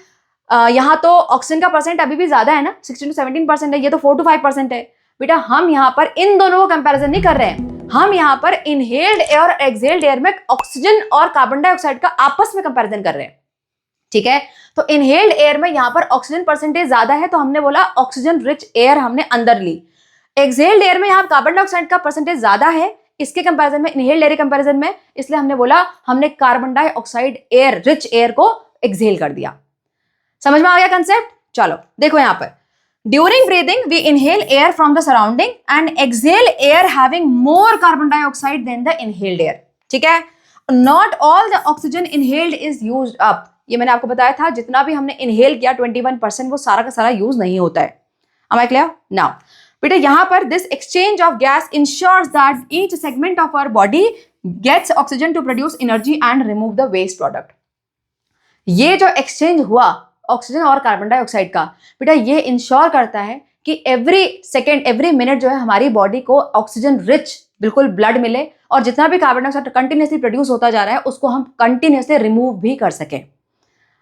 यहाँ तो ऑक्सीजन का परसेंट अभी भी ज्यादा है ना, 16 to 17% है, ये तो 4 to 5% है। बेटा हम यहाँ पर इन दोनों को कंपैरिजन नहीं कर रहे हैं, हम यहाँ पर इनहेल्ड एयर और एक्सहेल्ड एयर में ऑक्सीजन और कार्बन डाइऑक्साइड का आपस में कंपैरिजन कर रहे हैं। ठीक है, तो इनहेल्ड एयर में यहाँ पर ऑक्सीजन परसेंटेज ज्यादा है, तो हमने बोला ऑक्सीजन रिच एयर हमने अंदर ली। एक्सहेल्ड एयर में यहाँ कार्बन डाइऑक्साइड का परसेंटेज ज्यादा है इसके कंपैरिजन में, इनहेल्ड एयर के कंपैरिजन में, इसलिए हमने बोला हमने carbon dioxide air, rich air को एक्सहेल कर दिया। समझ में आ गया कंसेप्ट? चलो देखो यहां पर, during breathing we inhale air from the surrounding and exhale air having more carbon dioxide than the inhaled air. ठीक है, not all the oxygen inhaled is used up. ये मैंने आपको बताया था, जितना भी हमने इनहेल किया 21% वो सारा का सारा यूज नहीं होता है। Am I clear? Now, बेटा यहां पर this exchange of gas ensures that each segment of our body gets oxygen to produce energy and remove the waste product. ये जो एक्सचेंज हुआ ऑक्सीजन और कार्बन डाइऑक्साइड का, बेटा ये इंश्योर करता है कि एवरी सेकेंड, एवरी मिनट जो है हमारी बॉडी को ऑक्सीजन रिच बिल्कुल ब्लड मिले और जितना भी कार्बन डाइऑक्साइड कंटिन्यूसली प्रोड्यूस होता जा रहा है उसको हम कंटिन्यूसली रिमूव भी कर सकें।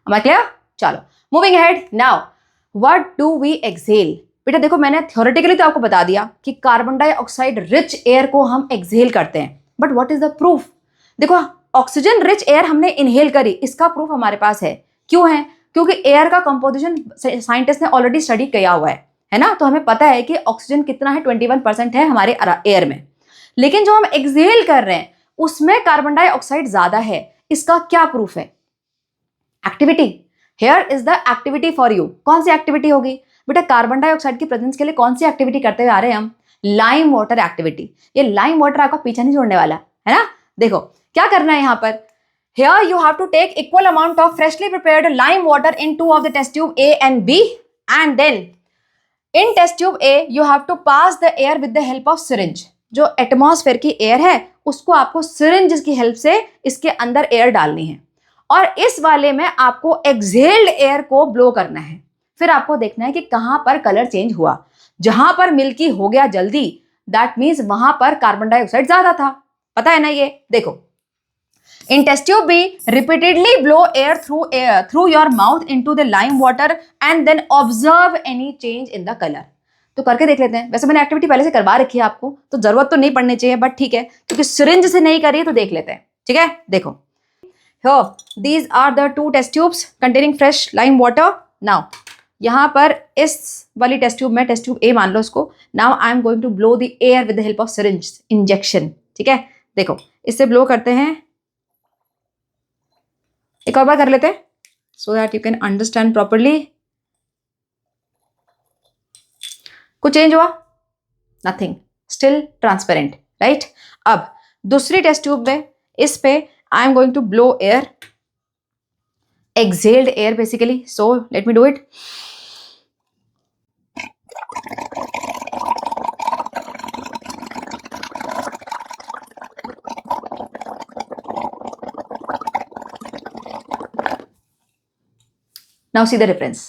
Am I clear? चलो moving ahead. Now what do we exhale? बेटा देखो मैंने थ्योरेटिकली तो आपको बता दिया कि कार्बन डाइऑक्साइड रिच एयर को हम एक्सहेल करते हैं, but what is the proof? देखो ऑक्सीजन रिच एयर हमने इनहेल करी, इसका प्रूफ हमारे पास है। क्यों है? क्योंकि एयर का कंपोजिशन साइंटिस्ट ने ऑलरेडी स्टडी किया हुआ है ना, तो हमें पता है कि ऑक्सीजन कितना है, 21% है हमारे एयर में। लेकिन जो हम एक्सहेल कर रहे हैं उसमें कार्बन डाइऑक्साइड ज्यादा है, इसका क्या प्रूफ है? Activity. Here is the activity for you. कौन सी एक्टिविटी होगी बेटा? कार्बन डाइऑक्साइड की प्रेजेंस के लिए कौन सी एक्टिविटी करते हुए आ रहे हैं हम? Lime water activity. ये लाइम वाटर आपका पीछा नहीं छोड़ने वाला है ना। देखो क्या करना है यहाँ पर, here you have to take equal amount of freshly prepared lime water in two of the test tube A and B, and then in test tube A you have to pass the air with the help of syringe. जो एटमॉस्फेयर की एयर है उसको आपको सिरिंज की हेल्प से इसके अंदर एयर डालनी है, और इस वाले में आपको एक्सहेल्ड एयर को ब्लो करना है। फिर आपको देखना है कि कहां पर कलर चेंज हुआ। जहां पर मिल्की हो गया जल्दी, दैट मीन्स वहां पर कार्बन डाइऑक्साइड ज्यादा था। पता है ना ये? देखो in test tube B repeatedly blow air through your mouth into the lime water and then observe any change in the colour. तो करके देख लेते हैं। वैसे मैंने एक्टिविटी पहले से करवा रखी है आपको, तो जरूरत तो नहीं पड़नी चाहिए, बट ठीक है क्योंकि सिरिंज से नहीं करी तो देख लेते हैं। ठीक है, देखो Here, these are the two test tubes containing fresh lime water. Now, यहाँ पर इस वाली टेस्ट ट्यूब में, टेस्ट ट्यूब ए मान लो इसको, now I am going to blow the air with the help of syringe injection. ठीक है, देखो इससे ब्लो करते हैं, एक और बार कर लेते हैं so that you can understand properly. कुछ चेंज हुआ? Nothing, still transparent, right? अब दूसरी टेस्ट ट्यूब में, इस पे I am going to blow air, exhaled air basically. So let me do it. Now see the difference.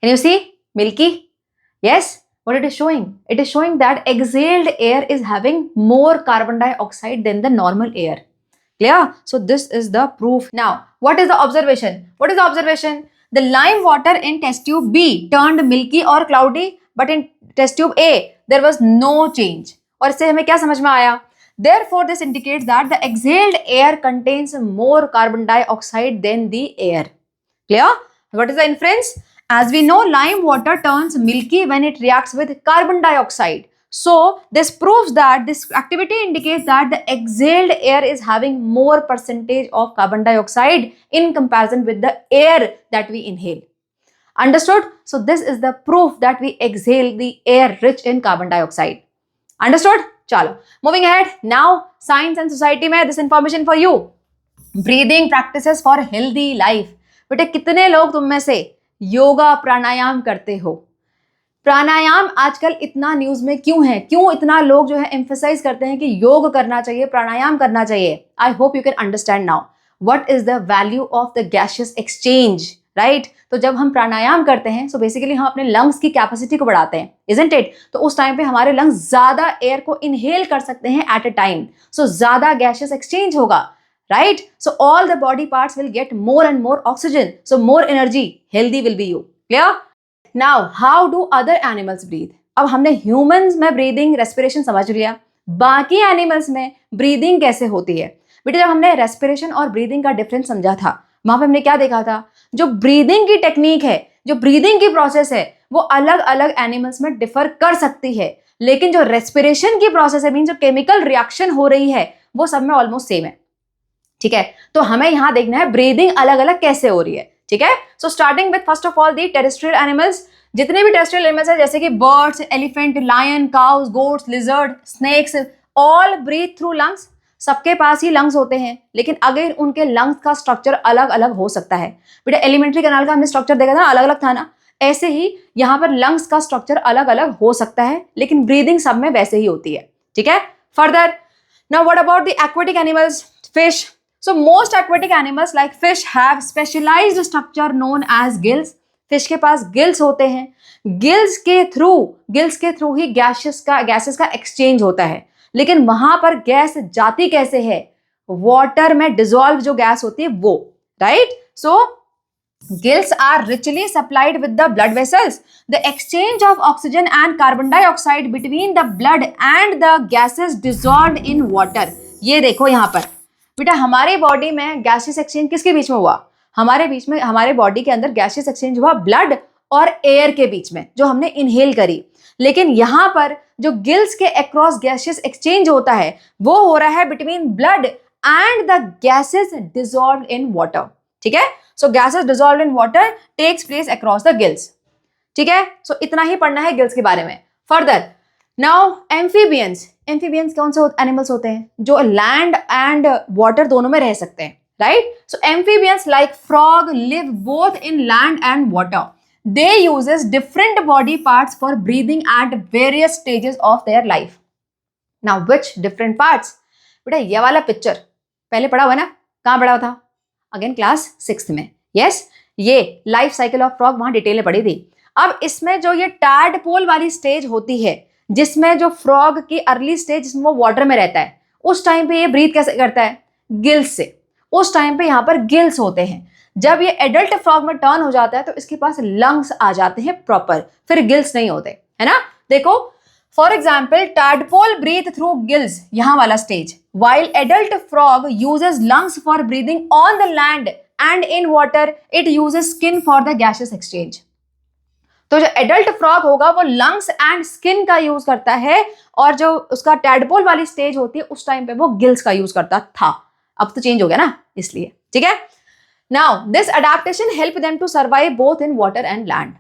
Can you see milky? Yes. What it is showing? It is showing that exhaled air is having more carbon dioxide than the normal air. Clear? So this is the proof. Now, what is the observation? What is the observation? The lime water in test tube B turned milky or cloudy, but in test tube A there was no change. और इससे हमें क्या समझ में आया? Therefore, this indicates that the exhaled air contains more carbon dioxide than the air. Clear? What is the inference? As we know, lime water turns milky when it reacts with carbon dioxide. So this proves that this activity indicates that the exhaled air is having more percentage of carbon dioxide in comparison with the air that we inhale. Understood? So this is the proof that we exhale the air rich in carbon dioxide. Understood? Chalo. Moving ahead. Now science and society में this information for you. Breathing practices for healthy life. बेटे कितने लोग तुम में से योगा प्राणायाम करते हो? प्राणायाम आजकल इतना न्यूज में क्यों है? क्यों इतना लोग जो है एम्फेसाइज करते हैं कि योग करना चाहिए, प्राणायाम करना चाहिए? I hope you can understand now what is the value of the gaseous exchange, right? तो जब हम प्राणायाम करते हैं सो बेसिकली हम अपने लंग्स की कैपेसिटी को बढ़ाते हैं, इजंट इट? तो उस टाइम पे हमारे लंग्स ज्यादा एयर को इनहेल कर सकते हैं एट अ टाइम, सो ज्यादा गैसियस एक्सचेंज होगा, right? So all the body parts will get more and more oxygen, so more energy, healthy will be you. Clear? Now how do other animals breathe? अब हमने ह्यूमंस में ब्रीदिंग रेस्पिरेशन समझ लिया, बाकी एनिमल्स में ब्रीदिंग कैसे होती है? बेटा जब हमने रेस्पिरेशन और ब्रीदिंग का डिफरेंस समझा था, वहां पे हमने क्या देखा था? जो ब्रीदिंग की टेक्निक है, जो ब्रीदिंग की प्रोसेस है, वो अलग अलग एनिमल्स में डिफर कर सकती है, लेकिन जो रेस्पिरेशन की प्रोसेस है, मीन जो केमिकल रिएक्शन हो रही है, वो सब में ऑलमोस्ट सेम है। ठीक है, तो हमें यहां देखना है ब्रीदिंग अलग अलग कैसे हो रही है। ठीक है, so starting with first of all the terrestrial animals, जितने भी टेरेस्ट्रियल एनिमल्स है जैसे कि birds, elephant, lion, cows, goats, lizard, snakes, all breathe through lungs. सबके पास ही लंग्स होते हैं, लेकिन अगेन उनके लंग्स का स्ट्रक्चर अलग अलग हो सकता है। बेटा एलिमेंट्री कैनाल का हमने स्ट्रक्चर देखा था, अलग अलग था ना, ऐसे ही यहाँ पर लंग्स का स्ट्रक्चर अलग अलग हो सकता है, लेकिन ब्रीदिंग सब में वैसे ही होती है। ठीक है, further now what about the aquatic animals, fish. So most aquatic animals like fish have specialized structure known as gills. Fish के पास गिल्स होते हैं, गिल्स के थ्रू ही गैसेस का एक्सचेंज होता है। लेकिन वहां पर गैस जाती कैसे है? वाटर में डिसॉल्व जो गैस होती है वो, right? So gills are richly supplied with the blood vessels. The exchange of oxygen and carbon dioxide between the blood and the gases dissolved in water. ये देखो यहाँ पर बेटा, हमारे बॉडी में गैसेस एक्सचेंज किसके बीच में हुआ? हमारे बॉडी के अंदर गैसेस एक्सचेंज हुआ ब्लड और एयर के बीच में, जो हमने इनहेल करी। लेकिन यहाँ पर जो गिल्स के अक्रॉस गैसेस एक्सचेंज होता है, वो हो रहा है between blood and the gases dissolved in water. ठीक है, so gases dissolved in water takes place across the gills. ठीक है, सो इतना ही पढ़ना है गिल्स के बारे में। फर्दर नाउ एम्फीबियंस कौन से एनिमल्स होते हैं? जो लैंड एंड वाटर दोनों में रह सकते हैं, right? So amphibians like frog live both in land and water. They uses different body parts for breathing at various stages of their life. Now which different parts? बेटा ये वाला पिक्चर पहले पढ़ा हुआ ना, कहाँ पढ़ा हुआ था? अगेन क्लास 6th में। यस, ये लाइफ साइकिल ऑफ फ्रॉग वहां डिटेल में पढ़ी थी। अब इसमें जो ये टैडपोल वाली स्टेज होती है, जिसमें जो फ्रॉग की अर्ली स्टेज जिसमें वो वाटर में रहता है, उस टाइम पे ये ब्रीथ कैसे करता है? गिल्स से। उस टाइम पे यहाँ पर गिल्स होते हैं। जब ये एडल्ट फ्रॉग में टर्न हो जाता है तो इसके पास लंग्स आ जाते हैं प्रॉपर, फिर गिल्स नहीं होते, है ना? देखो for example tadpole breathe through gills, यहां वाला stage, while adult frog uses lungs for breathing on the land and in water it uses skin for the gases exchange. तो जो एडल्ट फ्रॉग होगा वो लंग्स एंड स्किन का यूज करता है, और जो उसका टैडपोल वाली स्टेज होती है उस टाइम पे वो गिल्स का यूज करता था। अब तो चेंज हो गया ना, इसलिए। ठीक है, now this adaptation help them to survive both in water and land.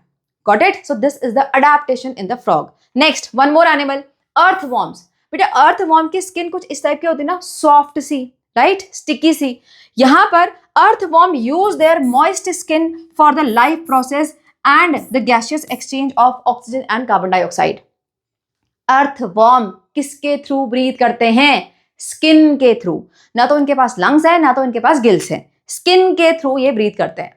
Got it? So this is the adaptation in the frog. Next, one more animal, earthworms. बेटा earthworm की स्किन कुछ इस टाइप की होती है ना, सॉफ्ट सी, राइट, स्टिकी सी। यहाँ पर earthworm use their moist skin for the life process and the gaseous exchange of oxygen and carbon dioxide. earthworm किसके थ्रू ब्रीथ करते हैं? स्किन के थ्रू। ना तो इनके पास लंग्स है, ना तो इनके पास गिल्स है, स्किन के थ्रू ये ब्रीथ करते हैं।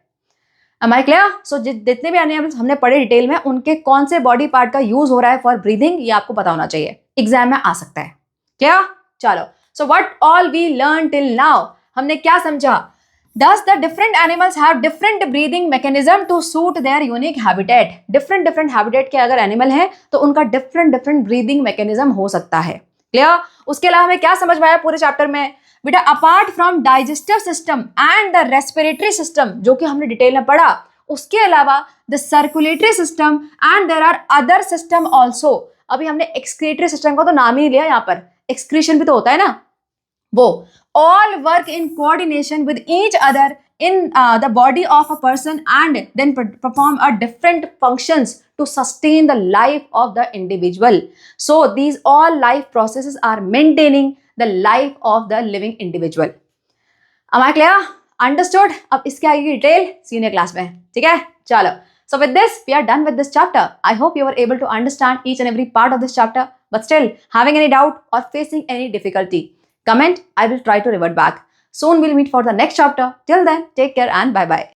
Am I clear? So जितने भी एनिमल्स हमने पढ़े डिटेल में, उनके कौन से बॉडी पार्ट का यूज हो रहा है फॉर ब्रीदिंग, ये आपको पता होना चाहिए, एग्जाम में आ सकता है। क्या? चलो, so what all we learn till now, हमने क्या समझा? Does the different animals have different breathing mechanism to suit their unique habitat? different habitat के अगर एनिमल है तो उनका different breathing mechanism हो सकता है। क्लियर? उसके अलावा हमें क्या समझ में आया पूरे चैप्टर में? बेटा apart from digestive system and the respiratory system, जो कि हमने डिटेल में पढ़ा, उसके अलावा the circulatory system and there are other system also. अभी हमने एक्सक्रीटरी सिस्टम का तो नाम ही नहीं लिया, यहाँ पर एक्सक्रीशन भी तो होता है ना, वो all work in coordination with each other in the body of a person and then perform a different functions to sustain the life of the individual. So these all life processes are maintaining the life of the living individual. Am I clear? Understood? अब इसके आगे की डिटेल सीनियर क्लास में। ठीक है, चलो। So with this, we are done with this chapter. I hope you were able to understand each and every part of this chapter. But still, having any doubt or facing any difficulty, comment. I will try to revert back. Soon we'll meet for the next chapter. Till then, take care and bye-bye.